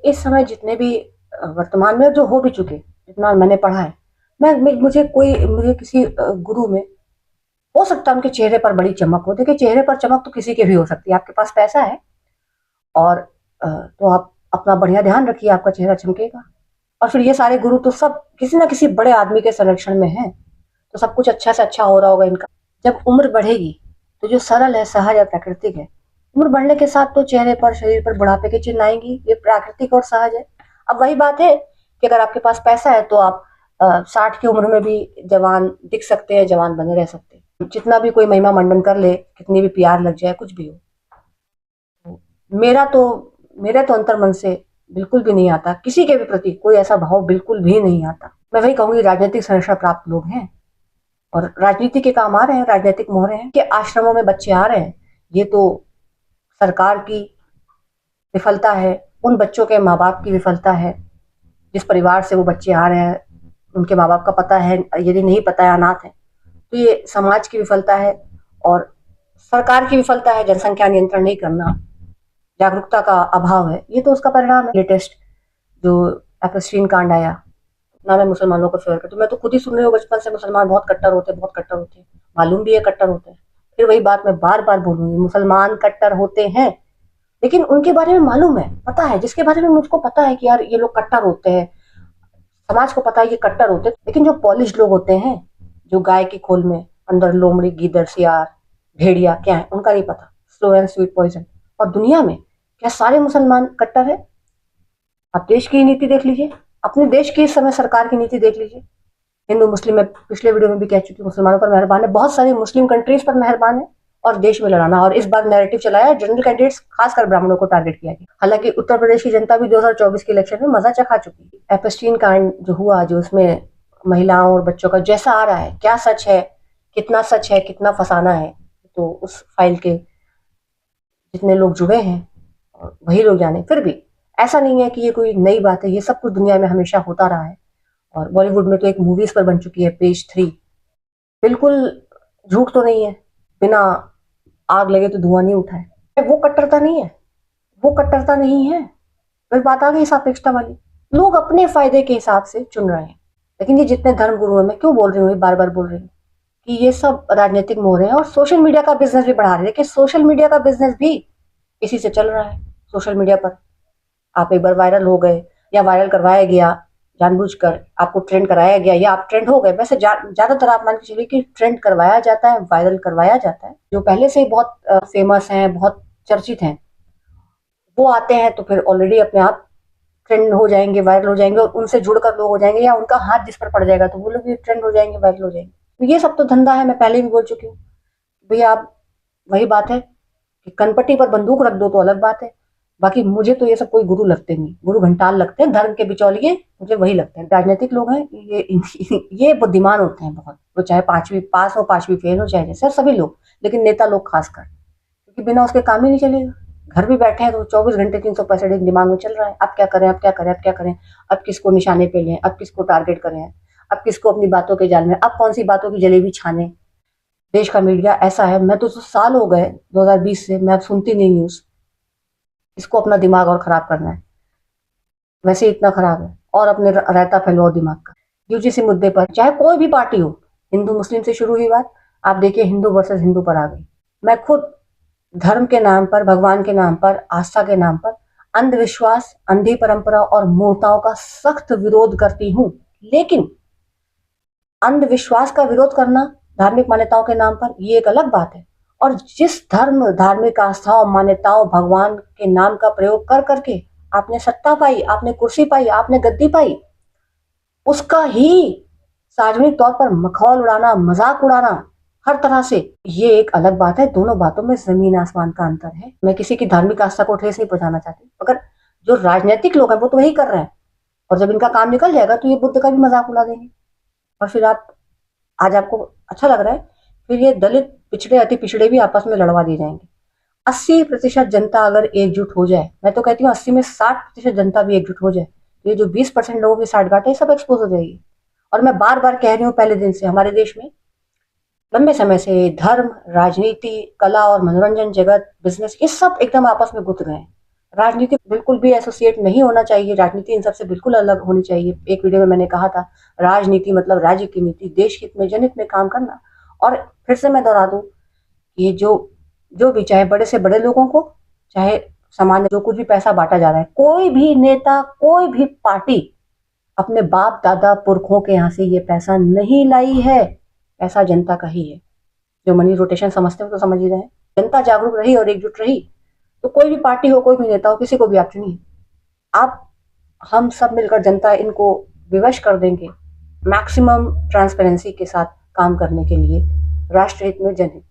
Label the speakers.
Speaker 1: इस समय जितने भी वर्तमान में जो हो भी चुके, जितना मैंने पढ़ा है, मुझे किसी गुरु में हो सकता है उनके चेहरे पर बड़ी चमक हो। देखिए, चेहरे पर चमक तो किसी के भी हो सकती है। आपके पास पैसा है और तो आप अपना बढ़िया ध्यान रखिए, आपका चेहरा चमकेगा। और फिर ये सारे गुरु तो सब किसी ना किसी बड़े आदमी के संरक्षण में हैं, तो सब कुछ अच्छा से अच्छा हो रहा होगा इनका। जब उम्र बढ़ेगी तो जो सरल है, सहज और प्राकृतिक है, उम्र बढ़ने के साथ तो चेहरे पर, शरीर पर बुढ़ापे के चिन्ह आएंगी। ये प्राकृतिक और सहज है। अब वही बात है कि अगर आपके पास पैसा है तो आप 60 की उम्र में भी जवान दिख सकते हैं, जवान बने रह सकते हैं। जितना भी कोई महिमा मंडन कर ले, कितनी भी प्यार लग जाए, कुछ भी हो, मेरा तो मेरे तो अंतर मन से बिल्कुल भी नहीं आता, किसी के भी प्रति कोई ऐसा भाव बिल्कुल भी नहीं आता। मैं वही कहूंगी, राजनीतिक संरक्षण प्राप्त लोग हैं और राजनीति के काम आ रहे हैं, राजनीतिक मोहरे हैं कि आश्रमों में बच्चे आ रहे हैं। ये तो सरकार की विफलता है, उन बच्चों के माँ बाप की विफलता है। जिस परिवार से वो बच्चे आ रहे हैं, उनके माँ बाप का पता है, यदि नहीं पता है, अनाथ है, तो ये समाज की विफलता है और सरकार की विफलता है। जनसंख्या नियंत्रण नहीं करना, जागरूकता का अभाव है, ये तो उसका परिणाम है। लेटेस्ट जो एपस्टीन कांड आया ना, मैं मुसलमानों को फेवर करती हूँ। मैं तो खुद ही सुन रही हूँ, बचपन से मुसलमान बहुत कट्टर होते हैं, बहुत कट्टर होते हैं, मालूम भी है कट्टर होते हैं। फिर वही बात मैं बार बार बोलूंगी, मुसलमान कट्टर होते हैं, लेकिन उनके बारे में मालूम है, पता है। जिसके बारे में मुझको पता है कि यार ये लोग कट्टर होते हैं, समाज को पता है ये कट्टर होते हैं, लेकिन जो पॉलिश लोग होते हैं, जो गाय की खोल में अंदर लोमड़ी, गीदड़, सियार, भेड़िया क्या है, उनका नहीं पता। Slow and sweet poison. और दुनिया में क्या सारे मुसलमान कट्टर है? आप देश की नीति देख लीजिए, अपने देश की इस समय सरकार की नीति देख लीजिए। हिंदू मुस्लिम में पिछले वीडियो में भी कह चुकी, मुसलमानों पर मेहरबान है, बहुत सारी मुस्लिम कंट्रीज पर मेहरबान है, और देश में लड़ाना। और इस बार नैरेटिव चलाया, जनरल कैंडिडेट्स खासकर ब्राह्मणों को टारगेट किया गया। हालांकि उत्तर प्रदेश की जनता भी 2024 के इलेक्शन में मजा चखा चुकी है। एपस्टीन कांड जो हुआ, जो उसमें महिलाओं और बच्चों का जैसा आ रहा है, क्या सच है, कितना फसाना है, तो उस फाइल के जितने लोग जुड़े हैं और वही लोग जाने। फिर भी ऐसा नहीं है कि ये कोई नई बात है, ये सब कुछ दुनिया में हमेशा होता रहा है। और बॉलीवुड में तो एक मूवीज पर बन चुकी है, पेज 3। बिल्कुल झूठ तो नहीं है, बिना आग लगे तो धुआं नहीं उठा है। वो कट्टरता नहीं है, वो कट्टरता नहीं है। फिर बात आ गई सापेक्षता वाली, लोग अपने फायदे के हिसाब से चुन रहे हैं। लेकिन ये जितने धर्म गुरु हैं, मैं क्यों बोल रही हूँ, बार बार बोल रही हूँ कि ये सब राजनीतिक मोहरे हैं और सोशल मीडिया का बिजनेस भी बढ़ा रहे हैं। देखिए, सोशल मीडिया का बिजनेस भी इसी से चल रहा है। सोशल मीडिया पर आप एक बार वायरल हो गए, या वायरल करवाया गया, जानबूझकर आपको ट्रेंड कराया गया, या आप ट्रेंड हो गए। वैसे ज्यादातर आप मान के चलिए कि ट्रेंड करवाया जाता है, वायरल करवाया जाता है। जो पहले से ही बहुत फेमस हैं, बहुत चर्चित हैं, वो आते हैं तो फिर ऑलरेडी अपने आप ट्रेंड हो जाएंगे, वायरल हो जाएंगे, और उनसे जुड़कर लोग हो जाएंगे, या उनका हाथ जिस पर पड़ जाएगा तो वो लोग भी ट्रेंड हो जाएंगे, वायरल हो जाएंगे। तो ये सब तो धंधा है, मैं पहले भी बोल चुकी हूँ भैया। आप वही बात है कि कनपट्टी पर बंदूक रख दो तो अलग बात है। बाकी मुझे तो ये सब कोई गुरु लगते नहीं, गुरु घंटाल लगते हैं, धर्म के बिचौलिए मुझे वही लगते हैं। राजनीतिक लोग हैं ये बुद्धिमान होते हैं बहुत, वो चाहे 5वीं पास हो, 5वीं फेल हो, चाहे जैसे सभी लोग, लेकिन नेता लोग खासकर, क्योंकि बिना उसके काम ही नहीं चलेगा। घर भी बैठे हैं तो 24 घंटे 365 दिन दिमाग में चल रहा है, अब क्या करें, अब क्या करें, अब क्या करें, अब किसको निशाने पे लें, अब किसको टारगेट करें, अब किसको अपनी बातों के जाल में, अब कौन सी बातों की जलेबी छाने। देश का मीडिया ऐसा है, मैं तो साल हो गए 2020 से, मैं अब सुनती नहीं न्यूज। इसको अपना दिमाग और खराब करना है, वैसे ही इतना खराब है, और अपने रहता फैलाओ दिमाग का। यूजीसी मुद्दे पर चाहे कोई भी पार्टी हो, हिंदू मुस्लिम से शुरू हुई बात, आप देखिए हिंदू वर्सेस हिंदू पर आ गई। मैं खुद धर्म के नाम पर, भगवान के नाम पर, आस्था के नाम पर अंधविश्वास, अंधी परंपरा और मूर्ताओं का सख्त विरोध करती हूँ। लेकिन अंधविश्वास का विरोध करना धार्मिक मान्यताओं के नाम पर, ये एक अलग बात है। और जिस धर्म, धार्मिक आस्थाओं, मान्यताओं, भगवान के नाम का प्रयोग कर करके आपने सत्ता पाई, आपने कुर्सी पाई, आपने गद्दी पाई, उसका ही सार्वजनिक तौर पर मखौल उड़ाना, मजाक उड़ाना हर तरह से, ये एक अलग बात है। दोनों बातों में जमीन आसमान का अंतर है। मैं किसी की धार्मिक आस्था को ठेस नहीं पहुंचाना चाहती, मगर जो राजनीतिक लोग हैं वो तो वही कर रहे हैं, और जब इनका काम निकल जाएगा तो ये बुद्ध का भी मजाक उड़ा देंगे। और फिर आज आपको अच्छा लग रहा है, फिर ये दलित, पिछड़े, अति पिछड़े भी आपस में लड़वा दिए जाएंगे। 80% जनता अगर एकजुट हो जाए, मैं तो कहती हूँ 80 में 60% जनता भी एकजुट हो जाए, तो ये जो 20% लोगों की साठगांठ है, सब एक्सपोज हो जाएगी। और मैं बार बार कह रही हूँ पहले दिन से, हमारे देश में लंबे समय से धर्म, राजनीति, कला और मनोरंजन जगत, बिजनेस, ये सब एकदम आपस में गुथ गए हैं। राजनीति बिल्कुल भी एसोसिएट नहीं होना चाहिए, राजनीति इन सबसे बिल्कुल अलग होनी चाहिए। एक वीडियो में मैंने कहा था, राजनीति मतलब राज्य की नीति, देश हित में, जनहित में काम करना। और फिर से मैं दोहरा दूं, ये जो भी, चाहे बड़े से बड़े लोगों को, चाहे सामान्य, जो कुछ भी पैसा बांटा जा रहा है, कोई भी नेता, कोई भी पार्टी अपने बाप दादा पुरखों के यहाँ से ये पैसा नहीं लाई है, पैसा जनता का ही है। जो मनी रोटेशन समझते हो तो समझ ही रहे हैं। जनता जागरूक रही और एकजुट रही तो कोई भी पार्टी हो, कोई भी नेता हो, किसी को भी आप चुनिए। आप, हम सब मिलकर जनता इनको विवश कर देंगे मैक्सिमम ट्रांसपेरेंसी के साथ काम करने के लिए, राष्ट्र हित में, जनहित